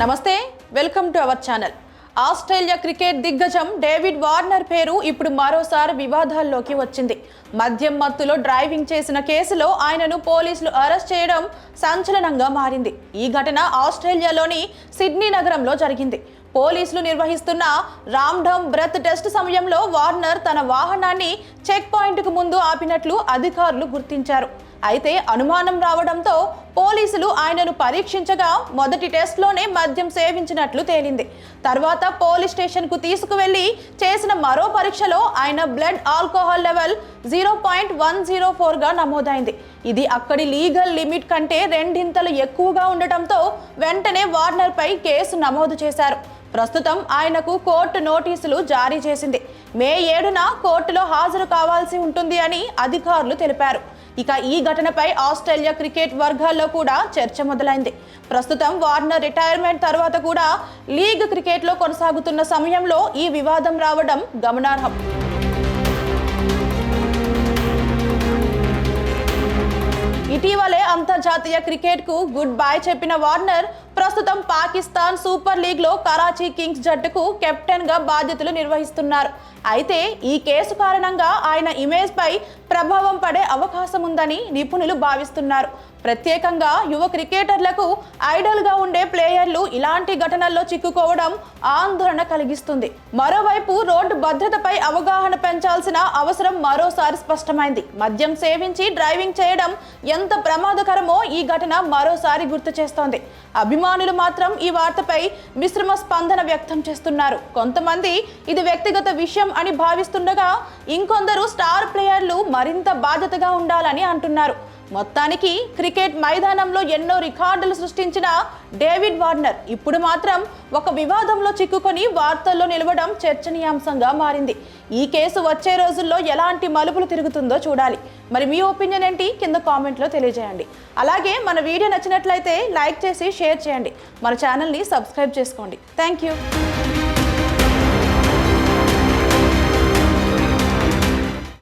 నమస్తే, welcome to our channel. Australia cricket దిగ్గజం David Warner పేరు ఇప్పుడు మరోసారి వివాదాల్లోకి వచ్చింది. మద్యం మత్తులో డ్రైవింగ్ చేసిన కేసులో ఆయనను పోలీసులు అరెస్ట్ చేయడం సంచలనంగా మారింది. ఈ ఘటన ఆస్ట్రేలియాలోని సిడ్నీ నగరంలో జరిగింది. పోలీసులు నిర్వహిస్తున్న రాండమ్ బ్రెత్ టెస్ట్ సమయంలో వార్నర్ తన వాహనాన్ని చెక్ పాయింట్కు ముందు ఆపినట్లు అధికారులు గుర్తించారు. అయితే అనుమానం రావడంతో పోలీసులు ఆయనను పరీక్షించగా మొదటి టెస్ట్లోనే మద్యం సేవించినట్లు తేలింది. తర్వాత పోలీస్ స్టేషన్కు తీసుకువెళ్లి చేసిన మరో పరీక్షలో ఆయన బ్లడ్ ఆల్కహాల్ లెవెల్ 0.104గా నమోదైంది. ఇది అక్కడి లీగల్ లిమిట్ కంటే రెండింతలు ఎక్కువగా ఉండటంతో వెంటనే వార్నర్పై కేసు నమోదు చేశారు. ప్రస్తుతం ఆయనకు కోర్టు నోటీసులు జారీ చేసింది. మే 7న కోర్టులో హాజరు కావాల్సి ఉంటుంది అని అధికారులు తెలిపారు. ఇక ఈ ఘటనపై ఆస్ట్రేలియా క్రికెట్ వర్గాల్లో కూడా చర్చ మొదలైంది. ప్రస్తుతం వార్నర్ రిటైర్మెంట్ తర్వాత కూడా లీగ్ క్రికెట్లో కొనసాగుతున్న సమయంలో ఈ వివాదం రావడం గమనార్హం. ఇటీవలే అంతర్జాతీయ క్రికెట్కు గుడ్ బై చెప్పిన వార్నర్ ప్రస్తుతం పాకిస్తాన్ సూపర్ లీగ్లో కరాచీ కింగ్స్ జట్టుకు కెప్టెన్గా బాధ్యతలు నిర్వహిస్తున్నారు. అయితే ఈ కేసు కారణంగా ఆయన ఇమేజ్పై ప్రభావం పడే అవకాశం ఉందని నిపుణులు భావిస్తున్నారు. ప్రత్యేకంగా యువ క్రికెటర్లకు ఐడల్గా ఉండే ప్లేయర్లు ఇలాంటి ఘటనల్లో చిక్కుకోవడం ఆందోళన కలిగిస్తుంది. మరోవైపు రోడ్డు భద్రతపై అవగాహన పెంచాల్సిన అవసరం మరోసారి స్పష్టమైంది. మద్యం సేవించి డ్రైవింగ్ చేయడం ఎంత ప్రమాదకరమో ఈ ఘటన మరోసారి గుర్తు చేస్తోంది. అభిమానులు మాత్రం ఈ వార్తపై మిశ్రమ స్పందన వ్యక్తం చేస్తున్నారు. కొంతమంది ఇది వ్యక్తిగత విషయం అని భావిస్తుండగా ఇంకొందరు స్టార్ ప్లేయర్లు మరింత బాధ్యతగా ఉండాలని అంటున్నారు. మొత్తానికి క్రికెట్ మైదానంలో ఎన్నో రికార్డులు సృష్టించిన డేవిడ్ వార్నర్ ఇప్పుడు మాత్రం ఒక వివాదంలో చిక్కుకొని వార్తల్లో నిలవడం చర్చనీయాంశంగా మారింది. ఈ కేసు వచ్చే రోజుల్లో ఎలాంటి మలుపులు తిరుగుతుందో చూడాలి. మరి మీ ఒపీనియన్ ఏంటి? కింద కామెంట్లో తెలియజేయండి. అలాగే మన వీడియో నచ్చినట్లయితే లైక్ చేసి షేర్ చేయండి. మన ఛానల్ని సబ్స్క్రైబ్ చేసుకోండి. Thank you.